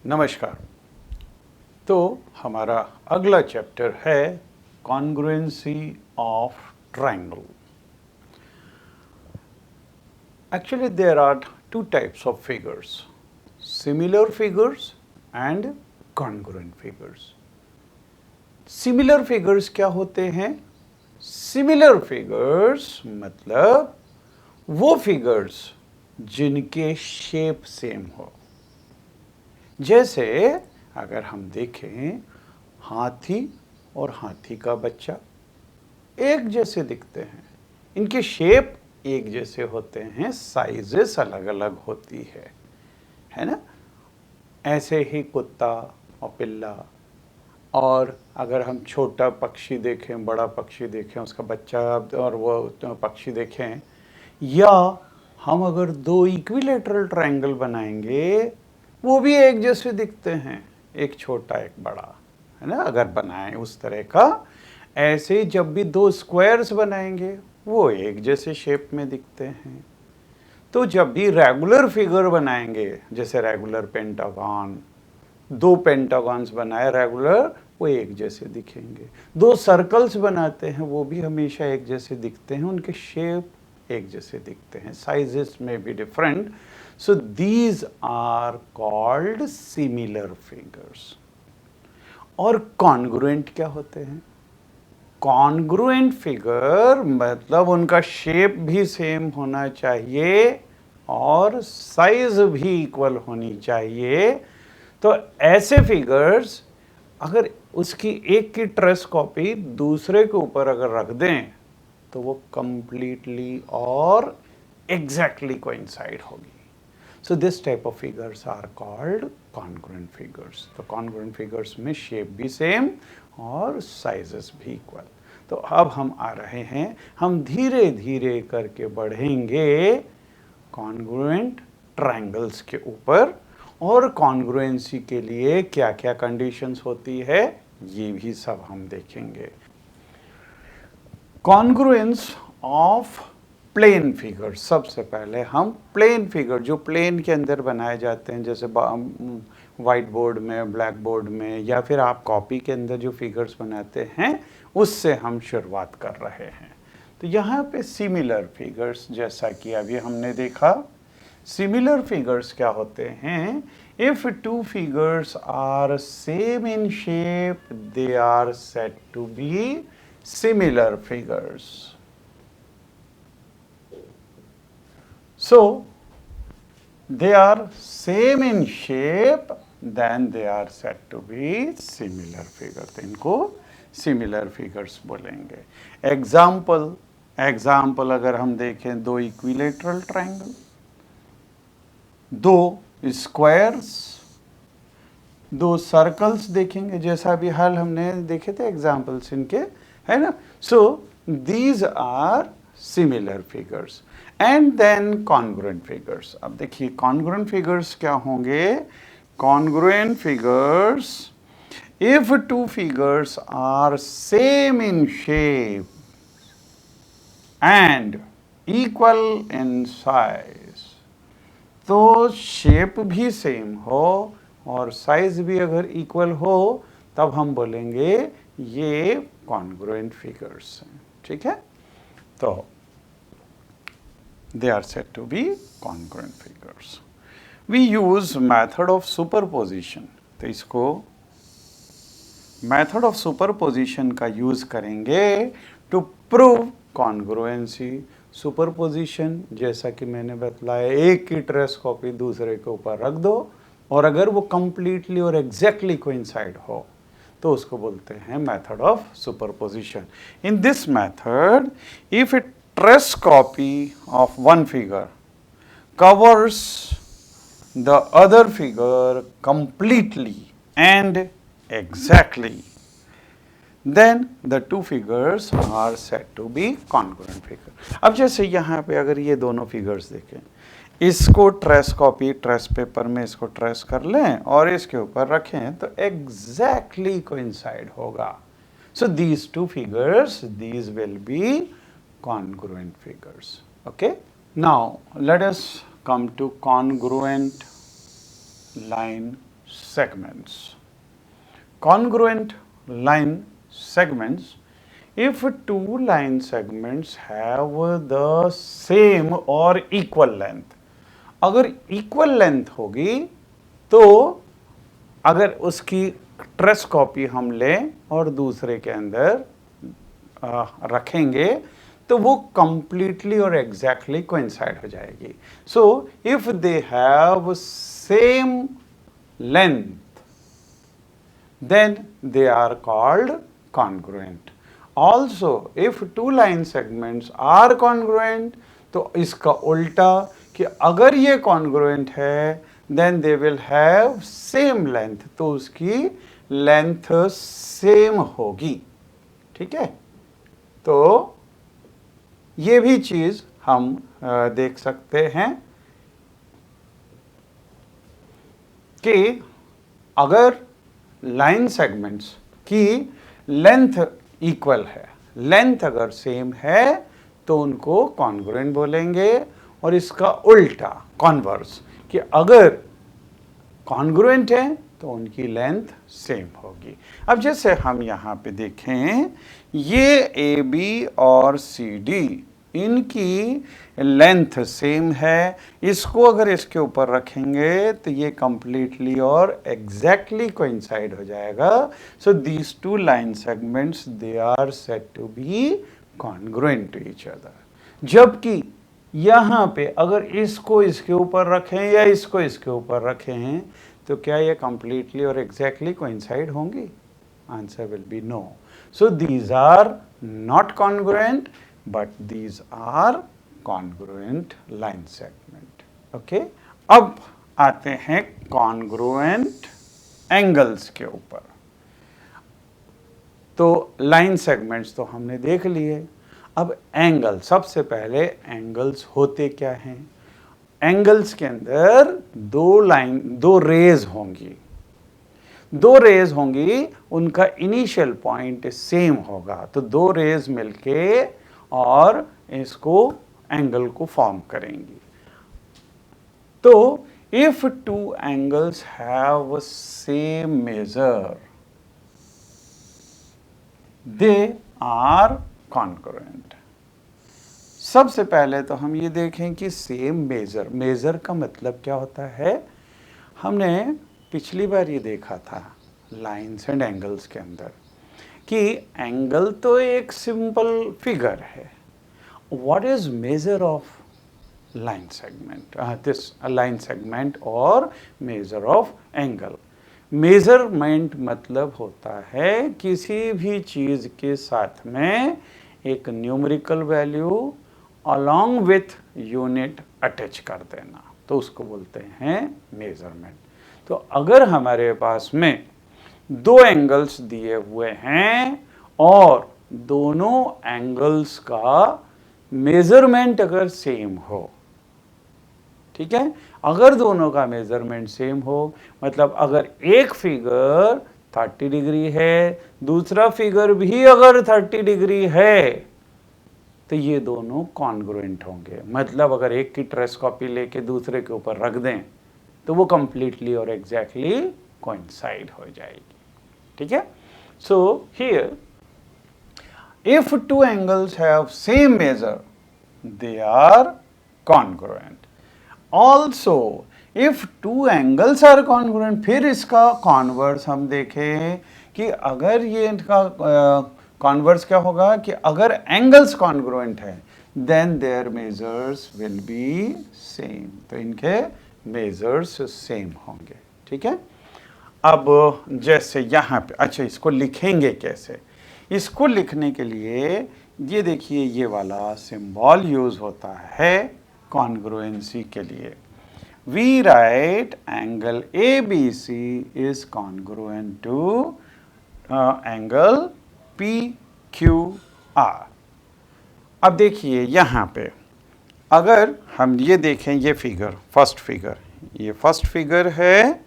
नमस्कार। तो हमारा अगला चैप्टर है congruency of triangle. Actually, there are two types of figures: similar figures and congruent figures. Similar figures क्या होते हैं? Similar figures मतलब वो figures जिनके शेप सेम हो। जैसे अगर हम देखें हाथी और हाथी का बच्चा एक जैसे दिखते हैं, इनके शेप एक जैसे होते हैं, साइजेस अलग अलग होती है ना। ऐसे ही कुत्ता और पिल्ला, और अगर हम छोटा पक्षी देखें, बड़ा पक्षी देखें, उसका बच्चा और वो पक्षी देखें, या हम अगर दो इक्विलेटरल ट्रायंगल बनाएंगे वो भी एक जैसे दिखते हैं, एक छोटा एक बड़ा, है ना। अगर बनाएं उस तरह का, ऐसे जब भी दो स्क्वायर्स बनाएंगे वो एक जैसे शेप में दिखते हैं। तो जब भी रेगुलर फिगर बनाएंगे, जैसे रेगुलर पेंटागन, दो पेंटागन्स बनाए रेगुलर, वो एक जैसे दिखेंगे। दो सर्कल्स बनाते हैं वो भी हमेशा एक जैसे दिखते हैं, उनके शेप एक जैसे दिखते हैं, साइजेस में भी different. So these are called similar figures. और कॉन्ग्रुएंट क्या होते हैं? कॉन्ग्रुएंट फिगर मतलब उनका शेप भी सेम होना चाहिए और साइज भी इक्वल होनी चाहिए। तो ऐसे फिगर्स अगर उसकी एक की ट्रेस कॉपी दूसरे के ऊपर अगर रख दें तो वो कंप्लीटली और एग्जैक्टली कोइंसाइड होगी। So this type of figures are called congruent figures. तो congruent figures में शेप भी सेम और साइजेस भी इक्वल। तो अब हम आ रहे हैं, हम धीरे धीरे करके बढ़ेंगे कॉन्ग्रुएंट ट्रायंगल्स के ऊपर, और कॉन्ग्रुएंसी के लिए क्या क्या कंडीशंस होती है ये भी सब हम देखेंगे। Congruence of plane figure. सबसे पहले हम प्लेन फिगर जो प्लेन के अंदर बनाए जाते हैं, जैसे वाइट बोर्ड में, ब्लैक बोर्ड में, या फिर आप कॉपी के अंदर जो फिगर्स बनाते हैं उससे हम शुरुआत कर रहे हैं। तो यहाँ पे सिमिलर फिगर्स, जैसा कि अभी हमने देखा, सिमिलर फिगर्स क्या होते हैं? If two figures are same in shape they are said to be similar figures. So they are same in shape, then they are said to be similar figures. इनको similar figures बोलेंगे। Example अगर हम देखें, दो equilateral triangle, दो squares, दो circles देखेंगे, जैसा भी हाल हमने देखे थे एग्जाम्पल्स इनके, है ना। So these are similar figures. And then congruent figures. अब देखिए कॉन्ग्रुएंट फिगर्स क्या होंगे? Congruent figures, if two figures are same in shape and equal in size, तो शेप भी सेम हो और साइज भी अगर इक्वल हो तब हम बोलेंगे ये कॉन्ग्रुएंट फिगर्स हैं। ठीक है, तो they are said to be congruent figures. We use method of superposition. तो इसको method of superposition का यूज करेंगे to prove congruency. सुपरपोजिशन जैसा कि मैंने बतलाया, एक की ट्रेस कॉपी दूसरे के ऊपर रख दो और अगर वो कंप्लीटली और एग्जैक्टली कोइंसाइड हो तो उसको बोलते हैं method of superposition. In this method, if it trace copy of one figure covers the other figure completely and exactly, then the two figures are said to be congruent figure. अब जैसे यहाँ पे अगर ये दोनों फिगर्स देखें, इसको trace copy, trace paper में इसको ट्रेस कर लें और इसके ऊपर रखें तो एग्जैक्टली कोइंसाइड होगा। So these two figures, these will be congruent figures. Okay, now let us come to congruent line segments. Congruent line segments, if two line segments have the same or equal length, अगर equal length होगी तो अगर उसकी trace copy हम लें और दूसरे के अंदर रखेंगे तो वो कंप्लीटली और एग्जैक्टली कोइंसाइड हो जाएगी. So if they have same length then they are called congruent. Also if two line segments are congruent, तो इसका उल्टा कि अगर ये कॉन्ग्रुएंट है then they will have same length, तो उसकी लेंथ सेम होगी. ठीक है, तो ये भी चीज हम देख सकते हैं कि अगर लाइन सेगमेंट्स की लेंथ इक्वल है, लेंथ अगर सेम है तो उनको कॉन्ग्रुएंट बोलेंगे. और इसका उल्टा कॉन्वर्स कि अगर कॉन्ग्रुएंट है तो उनकी लेंथ सेम होगी. अब जैसे हम यहाँ पे देखें, ये ए बी और सी डी इनकी लेंथ सेम है. इसको अगर इसके ऊपर रखेंगे तो ये कंप्लीटली और एग्जैक्टली कोइंसाइड हो जाएगा. So these two line segments they are said to be congruent to each other. जबकि यहाँ पे अगर इसको इसके ऊपर रखें या इसको इसके ऊपर रखें तो क्या ये कंप्लीटली और एग्जैक्टली कोइंसाइड होंगी? Answer will be no. So these are not congruent but these are congruent line segment. Okay, अब आते हैं कॉन्ग्रुएंट एंगल्स के ऊपर. तो लाइन सेगमेंट्स तो हमने देख लिए. अब एंगल, सबसे पहले एंगल्स होते क्या हैं? एंगल्स के अंदर दो रेज होंगी. दो रेज होंगी, उनका इनिशियल पॉइंट सेम होगा, तो दो रेज मिलके और इसको एंगल को फॉर्म करेंगी. तो if two angles have same measure they are congruent. सबसे पहले तो हम ये देखें कि सेम मेजर, मेजर का मतलब क्या होता है? हमने पिछली बार ये देखा था लाइन्स एंड एंगल्स के अंदर कि एंगल तो एक सिंपल फिगर है. What is measure of line segment? This line segment और मेजर ऑफ एंगल. मेजरमेंट मतलब होता है किसी भी चीज के साथ में एक numerical value along with unit attach कर देना, तो उसको बोलते हैं मेजरमेंट. तो अगर हमारे पास में दो एंगल्स दिए हुए हैं और दोनों एंगल्स का मेजरमेंट अगर सेम हो, ठीक है, अगर दोनों का मेजरमेंट सेम हो, मतलब अगर एक फिगर 30 डिग्री है, दूसरा फिगर भी अगर 30 डिग्री है, तो ये दोनों कॉन्ग्रुएंट होंगे. मतलब अगर एक की ट्रेस कॉपी लेके दूसरे के ऊपर रख दें तो वो कंप्लीटली और एग्जैक्टली कोइंसाइड हो जाएगी. ठीक है, so here if two angles have same measure they are congruent. Also if two angles are congruent, फिर इसका कॉन्वर्स हम देखें कि अगर ये इनका कॉन्वर्स क्या होगा कि अगर एंगल्स कॉन्ग्रुएंट है then their measures will be same, तो इनके मेजर्स सेम होंगे. ठीक है, अब जैसे यहाँ पे, अच्छा इसको लिखेंगे कैसे? इसको लिखने के लिए ये देखिए ये वाला सिंबल यूज होता है कॉन्ग्रुएंसी के लिए. We write angle ABC is congruent to angle PQR. अब देखिए यहाँ पे अगर हम ये देखें, ये फिगर, फर्स्ट फिगर, ये फर्स्ट फिगर है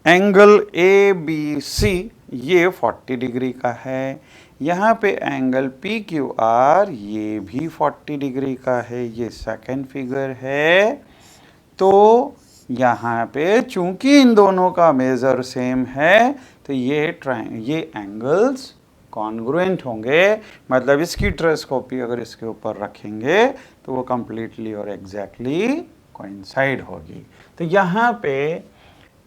एंगल ABC, ये 40 डिग्री का है. यहाँ पे एंगल PQR ये भी 40 डिग्री का है. ये सेकंड फिगर है. तो यहाँ पे चूंकि इन दोनों का मेजर सेम है तो ये एंगल्स कॉन्ग्रुएंट होंगे, मतलब इसकी ट्रेस कॉपी अगर इसके ऊपर रखेंगे तो वो कंप्लीटली और एग्जैक्टली कोइंसाइड होगी। तो यहाँ पे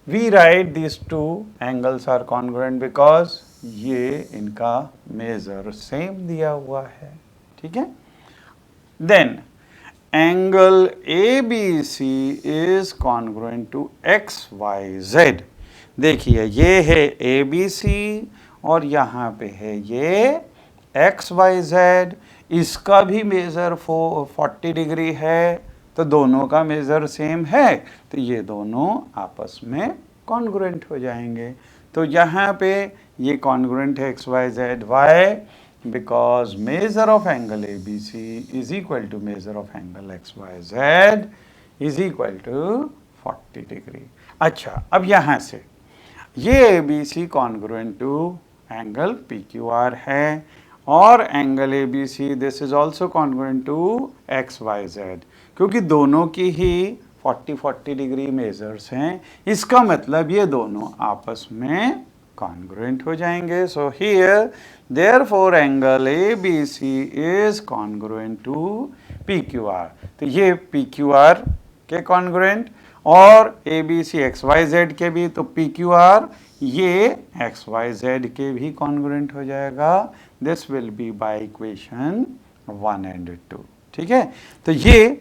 we write this two angles are congruent because ये इनका मेजर सेम दिया हुआ है। ठीक है, then angle ABC is congruent to XYZ। देखिए ये है ABC और यहाँ पे है ये XYZ, इसका भी मेजर 40 डिग्री है, तो दोनों का मेजर सेम है, तो ये दोनों आपस में कॉन्ग्रुएंट हो जाएंगे। तो यहाँ पे ये कॉन्ग्रुएंट है XYZ, why? Because measure of angle ABC is equal to measure of angle XYZ is equal to 40 degree. अच्छा, अब यहाँ से ये ABC congruent to angle PQR है और angle ABC this is also congruent to XYZ, क्योंकि दोनों की ही 40-40 डिग्री मेजर्स हैं, इसका मतलब ये दोनों आपस में congruent हो जाएंगे। So here therefore angle ABC is congruent to PQR। तो ये PQR के congruent और ABC XYZ के भी, तो PQR ये XYZ के भी congruent हो जाएगा। This will be by equation 1 and 2। ठीक है, तो ये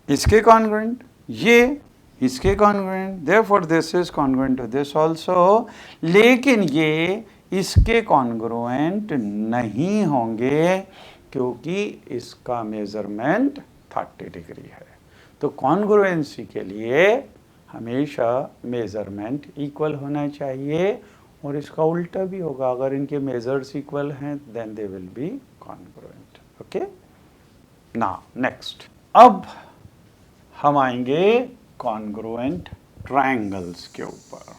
इसके congruent, ये इसके congruent, therefore this is congruent to this also, लेकिन ये इसके congruent नहीं होंगे क्योंकि इसका मेजरमेंट 30 डिग्री है। तो कॉन्ग्रुएंसी के लिए हमेशा मेजरमेंट इक्वल होना चाहिए और इसका उल्टा भी होगा, अगर इनके मेजर्स इक्वल हैं then they will be congruent. Okay, now next, अब हम आएंगे कॉन्ग्रुएंट ट्रायंगल्स के ऊपर।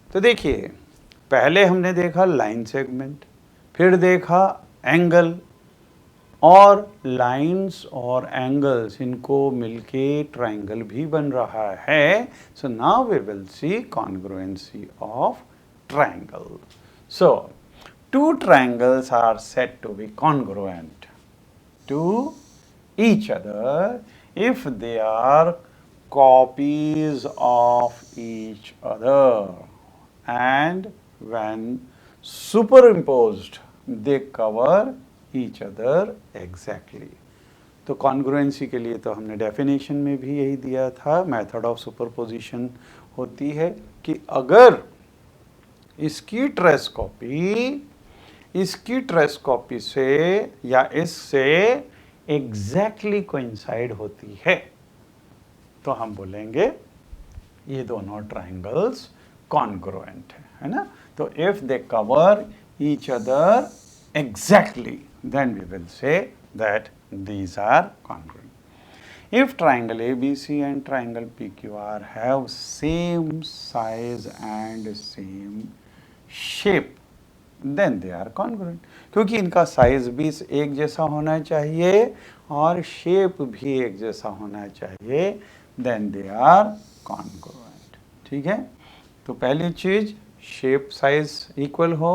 तो देखिए, पहले हमने देखा लाइन सेगमेंट, फिर देखा एंगल, और लाइंस और एंगल्स इनको मिलके ट्रायंगल भी बन रहा है। So now we will see congruency of triangle. So two triangles are said to be congruent to each other if they are copies of each other and when superimposed they cover each other exactly। तो congruency के लिए तो हमने definition में भी यही दिया था, मेथड ऑफ सुपरपोजिशन होती है कि अगर इसकी ट्रेस कॉपी से या इससे एग्जैक्टली कोइंसाइड होती है तो हम बोलेंगे ये दोनों ट्रायंगल्स कॉन्ग्रुएंट है ना। तो if they cover each other exactly then we will say that these are congruent। If triangle ABC and triangle PQR have same size and same shape then they are congruent, क्योंकि इनका size भी एक जैसा होना चाहिए और shape भी एक जैसा होना चाहिए, then they are congruent। ठीक है, तो पहली चीज शेप साइज इक्वल हो,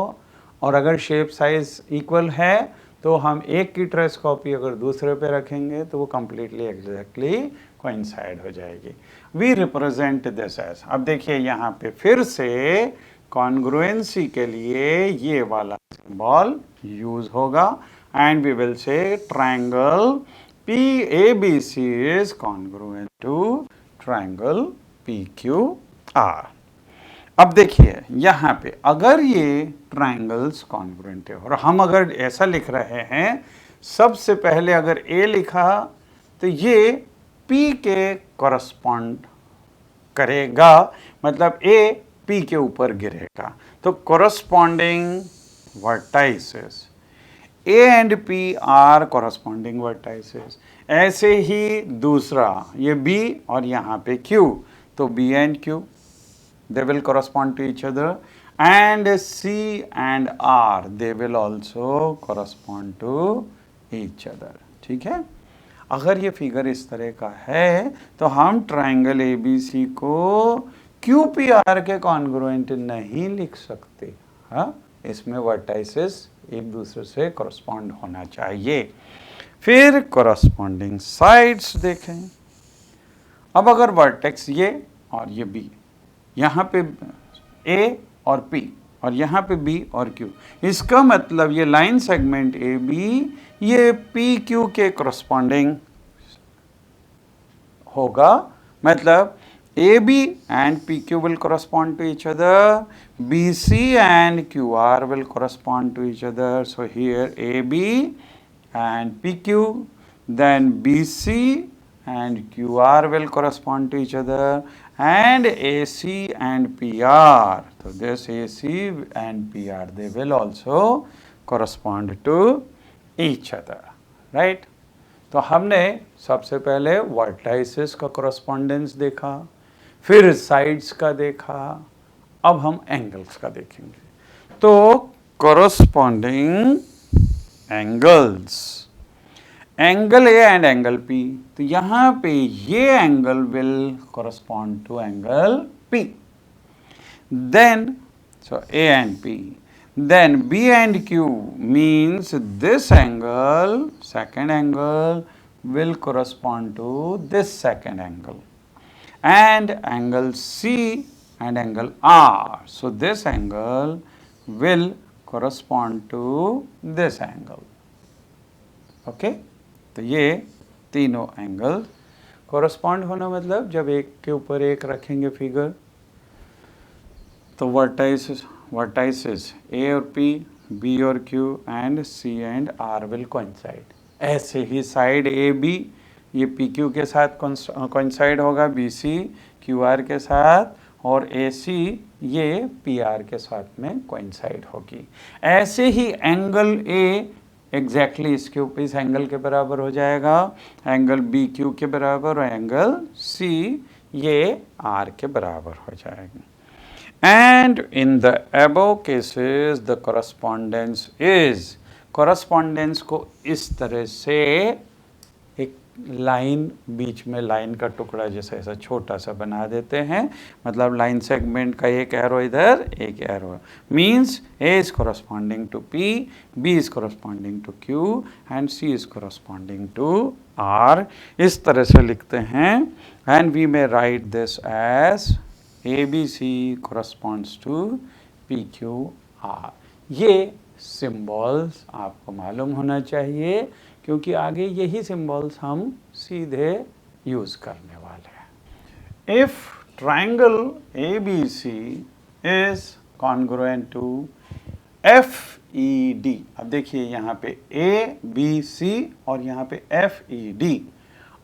और अगर शेप साइज इक्वल है तो हम एक की ट्रेस कॉपी अगर दूसरे पे रखेंगे तो वो कंप्लीटली एग्जैक्टली कोइंसाइड हो जाएगी। वी रिप्रेजेंट दिस एज, अब देखिए यहाँ पे फिर से कॉन्ग्रुएंसी के लिए ये वाला सिंबल यूज होगा and we will say triangle PABC is congruent to triangle PQR। अब देखिए यहाँ पे अगर ये ट्रायंगल्स कॉन्ग्रुएंट है और हम अगर ऐसा लिख रहे हैं, सबसे पहले अगर A लिखा तो ये P के कॉरस्पॉन्ड करेगा, मतलब A P के ऊपर गिरेगा। तो corresponding vertices A and P are corresponding vertices. ऐसे ही दूसरा ये B और यहाँ पे Q, तो B and Q they will correspond to each other, and C and R they will also correspond to each other। ठीक है, अगर ये फिगर इस तरह का है तो हम ट्राइंगल ABC को QPR के कॉन्ग्रुएंट नहीं लिख सकते। हाँ, इसमें वर्टाइसेस एक दूसरे से कॉरस्पॉन्ड होना चाहिए। फिर कॉरस्पॉन्डिंग साइड्स देखें। अब अगर वर्टेक्स ये और ये B, यहाँ पे A और P और यहाँ पे B और Q, इसका मतलब ये लाइन सेगमेंट AB ये PQ के कॉरस्पॉन्डिंग होगा। मतलब AB and PQ will correspond to each other, BC and QR will correspond to each other. So here AB and PQ, then BC and QR will correspond to each other, and AC and PR. So this AC and PR, they will also correspond to each other, right? तो हमने सबसे पहले vertices का correspondence देखा, फिर sides का देखा, अब हम एंगल्स का देखेंगे। तो corresponding angles, angle A and angle P, तो यहाँ पे ये angle will correspond to angle P, then so A and P, then B and Q means this angle, second angle will correspond to this second angle, and angle C and angle R, so this angle will correspond to this angle. Okay, तो ये तीनों angle correspond होना मतलब जब एक के ऊपर एक रखेंगे फिगर तो वर्टाइसेस ए और पी, बी और Q and C and R will coincide. ऐसे ही साइड ए बी ये पी क्यू के साथ कोइंसाइड होगा, बी सी क्यू आर के साथ, और ए सी ये पी आर के साथ में कोइंसाइड होगी। ऐसे ही एंगल ए एग्जैक्टली इसके ऊपर इस एंगल के बराबर हो जाएगा, एंगल बी क्यू के बराबर, और एंगल सी ये आर के बराबर हो जाएगा। And in the above cases the correspondence is, correspondence को इस तरह से एक लाइन बीच में लाइन का टुकड़ा जैसा ऐसा छोटा सा बना देते हैं, मतलब लाइन सेगमेंट का एक एरो इधर एक arrow, means A is corresponding to P, B is corresponding to Q and C is corresponding to R, इस तरह से लिखते हैं। and we may write this as ABC corresponds to PQR। ये सिंबल्स आपको मालूम होना चाहिए क्योंकि आगे यही सिंबल्स हम सीधे यूज करने वाले हैं। If triangle ABC is congruent to FED, अब देखिए यहाँ पे ABC और यहाँ पे FED,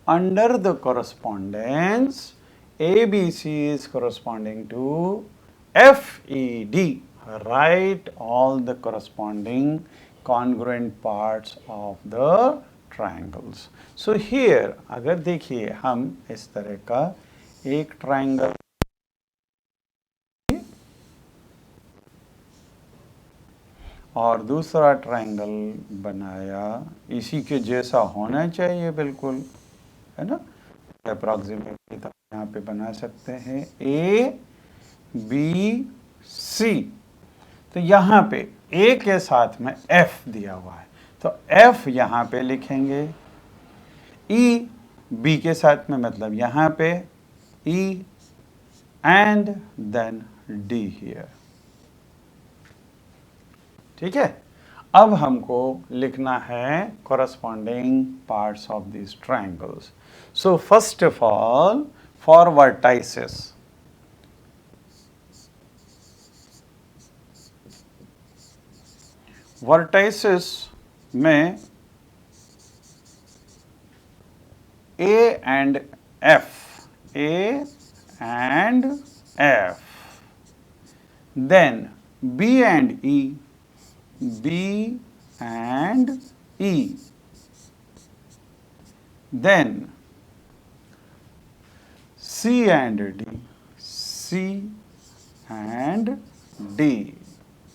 under the correspondence ABC is corresponding to FED. Write all the corresponding congruent parts of the triangles. So here अगर देखिए हम इस तरह का एक ट्राइंगल और दूसरा ट्राइंगल बनाया, इसी के जैसा होना चाहिए बिल्कुल, है ना, अप्रॉक्सीमेटली यहाँ पे बना सकते हैं A B C। तो यहाँ पे A के साथ में F दिया हुआ है तो F यहाँ पे लिखेंगे, E B के साथ में मतलब यहाँ पे E and then D here। ठीक है, अब हमको लिखना है corresponding parts of these triangles. So first of all, for vertices, में A and F, then B and E, then C and D,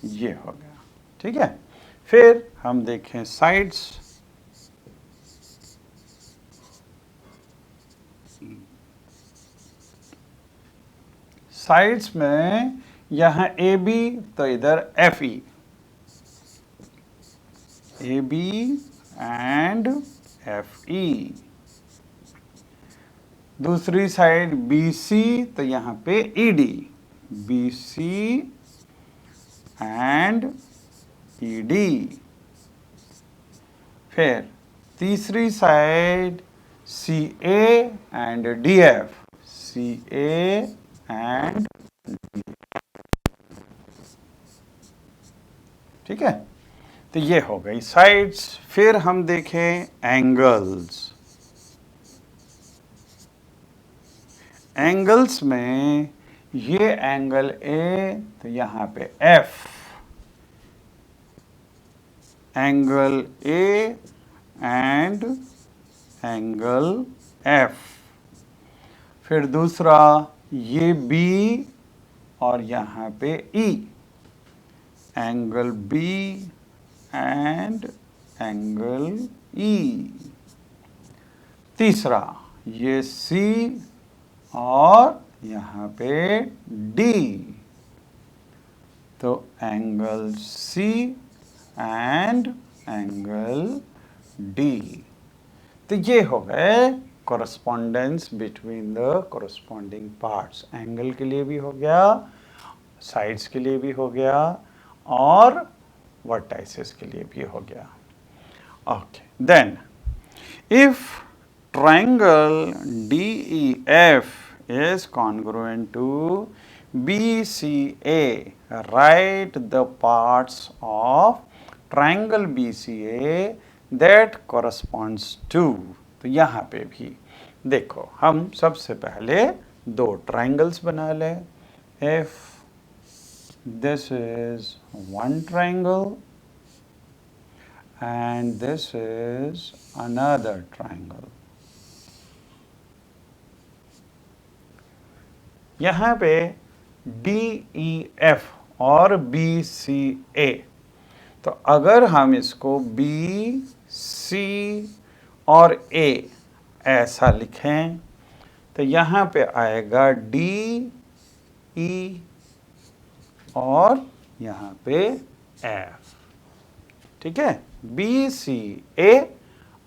ये हो गया। ठीक है, फिर हम देखें साइड्स। साइड्स में यहाँ ए बी तो इधर F E, A B and F E. दूसरी साइड बी सी तो यहाँ पे E D, B C and E D. फिर तीसरी side C A and D F, C A and, ठीक है। तो ये हो गई साइड्स। फिर हम देखें एंगल्स। एंगल्स में ये एंगल ए तो यहाँ पे F, angle A and angle F. फिर दूसरा ये बी और यहाँ पे E, angle B and angle E. तीसरा ये सी और यहाँ पे डी, तो angle C and angle D. तो ये हो गए correspondence between the corresponding parts. Angle के लिए भी हो गया, साइड्स के लिए भी हो गया और वर्टाइसेस के लिए भी हो गया। Okay, then if triangle DEF is congruent to BCA, write the parts of triangle BCA that corresponds to। तो यहाँ पे भी देखो, हम सबसे पहले दो ट्रायंगल्स बना लें। If this is one triangle and this is another triangle, यहाँ पे DEF और BCA, तो अगर हम इसको BC और A ऐसा लिखें तो यहाँ पे आएगा DE और यहाँ पे F, ठीक है, BCA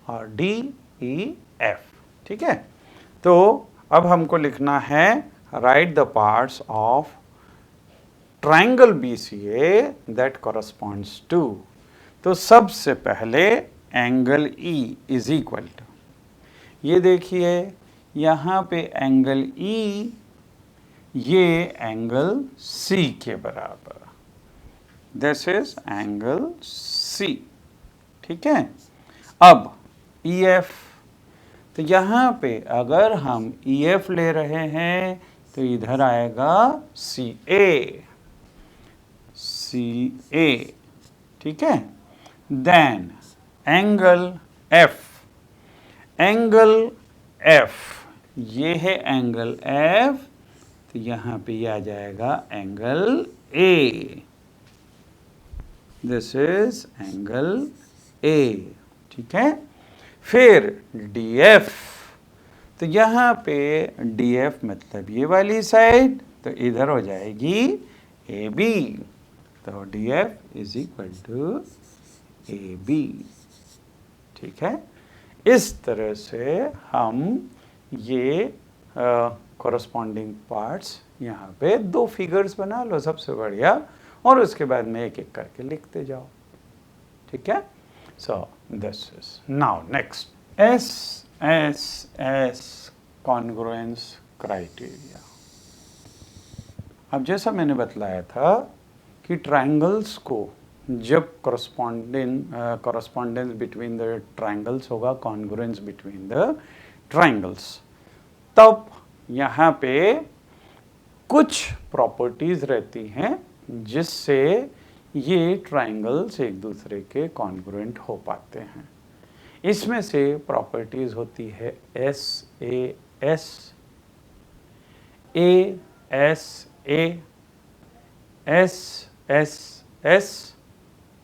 और DEF, ठीक है। तो अब हमको लिखना है write the parts of triangle BCA that corresponds to। तो सबसे पहले angle E is equal to, ये देखिए यहाँ पे एंगल E ये एंगल C के बराबर, दिस इज एंगल C, ठीक है। अब EF, तो यहाँ पे अगर हम EF ले रहे हैं तो इधर आएगा CA, ठीक है। Then angle F, angle F ये है एंगल F, तो यहाँ पे ये आ जाएगा angle A, this is angle A, ठीक है। फिर DF, तो यहाँ पे DF मतलब ये वाली साइड, तो इधर हो जाएगी AB, तो DF is equal to AB, ठीक है। इस तरह से हम ये कॉरस्पॉन्डिंग पार्ट्स यहाँ पे दो फिगर्स बना लो सबसे बढ़िया, और उसके बाद में एक एक करके लिखते जाओ, ठीक है। So this is now next SSS congruence criteria. अब जैसा मैंने बतलाया था कि ट्रायंगल्स को जब कॉरस्पॉन्डेंस बिटवीन द ट्रायंगल्स होगा, कॉन्ग्रुएंस बिटवीन द ट्रायंगल्स, तब यहाँ पे कुछ प्रॉपर्टीज रहती हैं जिससे ये ट्रायंगल्स एक दूसरे के कॉन्ग्रुएंट हो पाते हैं। इसमें से प्रॉपर्टीज होती है SAS, ASA, SSS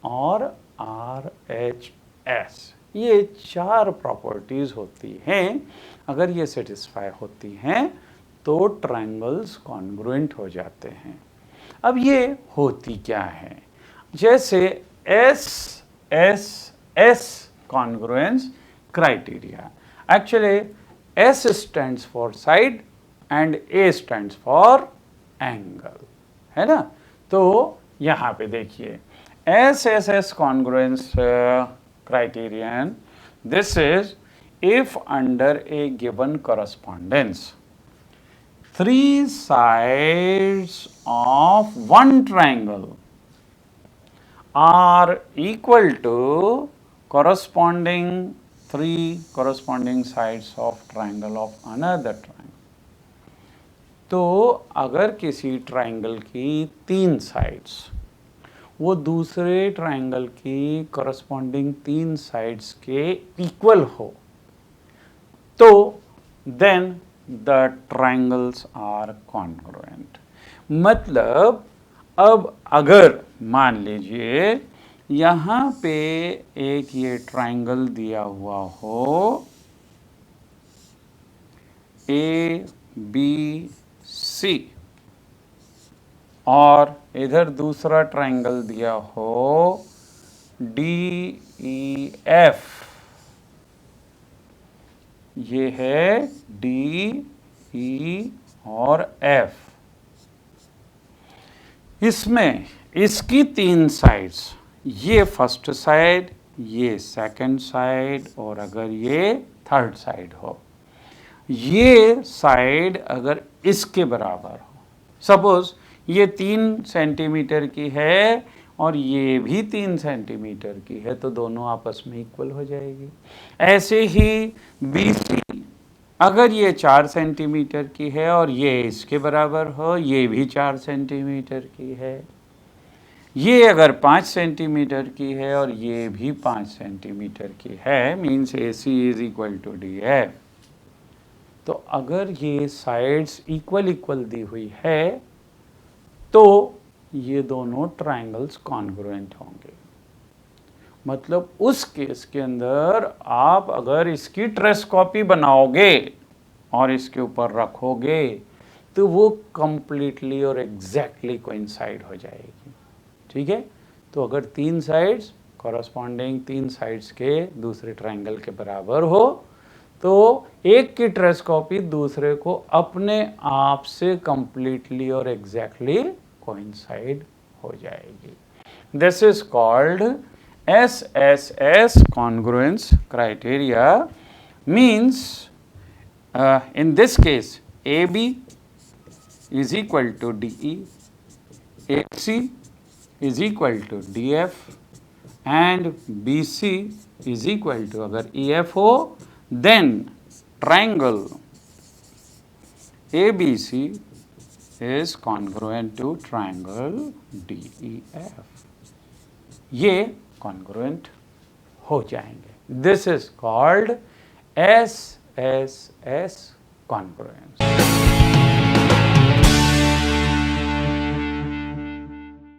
और RHS। ये 4 प्रॉपर्टीज होती हैं। अगर ये सेटिस्फाई होती हैं तो ट्रायंगल्स कॉन्ग्रुएंट हो जाते हैं। अब ये होती क्या है? जैसे S S S congruence criteria. Actually S stands for side and A stands for angle, है ना? तो यहाँ पे देखिए S S S congruence criterion, this is if under a given correspondence 3 sides of one triangle are equal to corresponding 3 corresponding sides of triangle of another triangle। तो अगर किसी triangle की 3 साइड्स वो दूसरे ट्राइंगल की करस्पॉन्डिंग 3 साइड्स के equal हो तो then the triangles are congruent. मतलब अब अगर मान लीजिए यहाँ पे एक ये ट्राइंगल दिया हुआ हो ए बी सी और इधर दूसरा ट्राइंगल दिया हो डी ई एफ, ये है डी ई और एफ। इसमें इसकी 3 साइड्स, ये फर्स्ट साइड, ये सेकंड साइड और अगर ये थर्ड साइड हो, ये साइड अगर इसके बराबर हो, सपोज ये 3 सेंटीमीटर की है और ये भी 3 सेंटीमीटर की है तो दोनों आपस में इक्वल हो जाएगी। ऐसे ही BC अगर ये 4 सेंटीमीटर की है और ये इसके बराबर हो, ये भी 4 सेंटीमीटर की है। ये अगर 5 सेंटीमीटर की है और ये भी 5 सेंटीमीटर की है, means AC is equal to DF। तो अगर ये साइड्स इक्वल इक्वल दी हुई है तो ये दोनों ट्रायंगल्स कॉन्ग्रुएंट होंगे। मतलब उस केस के अंदर आप अगर इसकी ट्रेस कॉपी बनाओगे और इसके ऊपर रखोगे तो वो कंप्लीटली और एग्जैक्टली कोइंसाइड हो जाएगी। ठीक है? तो अगर 3 साइड्स कॉरस्पॉन्डिंग 3 साइड्स के दूसरे ट्रायंगल के बराबर हो तो एक की ट्रेस कॉपी दूसरे को अपने आप से कंप्लीटली और एग्जैक्टली कोइंसाइड हो जाएगी। This is called SSS congruence criteria। means in this case AB is equal to DE, AC is equal to DF and BC is equal to अगर EF हो then triangle ABC is congruent to triangle DEF। ये congruent हो जाएंगे। This is called SSS congruence।